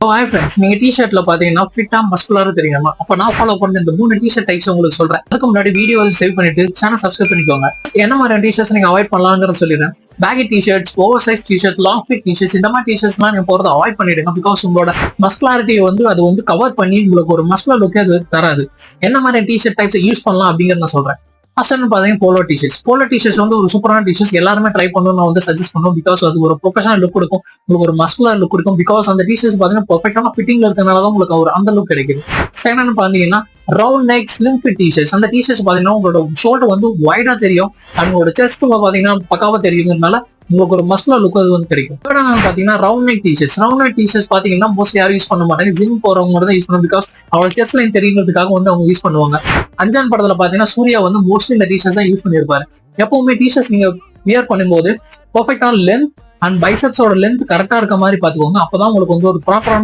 Hi friends, நீங்க டிஷர்ட்ல பாத்தீங்கன்னா ஃபிட்டா மஸ்குலரா தெரியுமா? அப்ப நான் ஃபாலோ பண்ண இந்த 3 டிஷர்ட் டைப்ஸ் உங்களுக்கு சொல்றேன். அதுக்கு முன்னாடி வீடியோ சேவ் பண்ணிட்டு சேனல் சப்ஸ்கிரைப் பண்ணிக்கோங்க. என்ன மாதிரி டிஷர்ட்ஸ் நீங்க அவாய்ட் பண்ணலாம்ங்கறத சொல்லிடுறேன். Baggy t-shirts, over size t-shirt, long fit t-shirts, இந்த மாதிரி டிஷர்ட்ஸ்லாம் நீங்க போறத அவாய்ட் பண்ணிடுங்க. பிகாஸ் உங்களோட மஸ்குலாரிட்டி அது கவர் பண்ணி உங்களுக்கு ஒரு மஸ்குலர் லுக்கே அது தராது. என்ன மாதிரி டிஷர்ட் டைப்ஸ் யூஸ் பண்ணலாம் அப்படிங்கறத நான் சொல்றேன். ஃபர்ஸ்ட் பாத்தீங்கன்னா போலோ டிஷர்ட்ஸ் ஒரு சூப்பரான டிஷர்ட்ஸ் எல்லாருமே ட்ரை பண்ணணும் நான் சஜஸ்ட் பண்ணுவோம். பிகாஸ் அது ஒரு ப்ரொஃபஷனல் லுக் கொடுக்கும், உங்களுக்கு ஒரு மஸ்குலர் லுக் கொடுக்கும். பிகாஸ் அந்த டிஷர்ட்ஸ் பாத்தீங்கன்னா பெர்ஃபெக்டான ஃபிட்டிங்ல இருக்கனால தான் உங்களுக்கு ஒரு அந்த லுக் கிடைக்குது. செகண்ட் பாத்தீங்கன்னா round neck slim fit t-shirts. அந்த டிஷர்ட்ஸ் பாத்தீங்கன்னா உங்களோட ஷோல்டர் வைடா தெரியும், உங்களோட செஸ்ட் பாத்தீங்கன்னா பக்காவா தெரியுங்கிறதுனால உங்களுக்கு ஒரு மஸ்குலர் லுக் அது கிடைக்கும். பாத்தீங்கன்னா ரவுண்ட் நெக் டிஷர்ட்ஸ் பாத்தீங்கன்னா மோஸ்ட்லி யாரும் யூஸ் பண்ண மாட்டாங்க, ஜிம் போறவங்க தான் யூஸ் பண்ணுவாங்க. பிகாஸ் அவங்களோட செஸ்ட் லைன் தெரியுங்கிறதுக்காக அவங்க யூஸ் பண்ணுவாங்க. அஞ்சான் படத்துல பாத்தீங்கன்னா சூர்யா மோஸ்ட்லி இந்த டிஷர்ட்ஸ் தான் யூஸ் பண்ணிருப்பாரு. எப்பவுமே டிஷர்ட்ஸ் நீங்க வியர் பண்ணும்போது பெர்ஃபெக்டான லென்த் அண்ட் பைசப்ஸோட லென்த் கரெக்டா இருக்க மாதிரி பாத்துக்கோங்க. அப்பதான் உங்களுக்கு ஒரு ப்ராப்பரான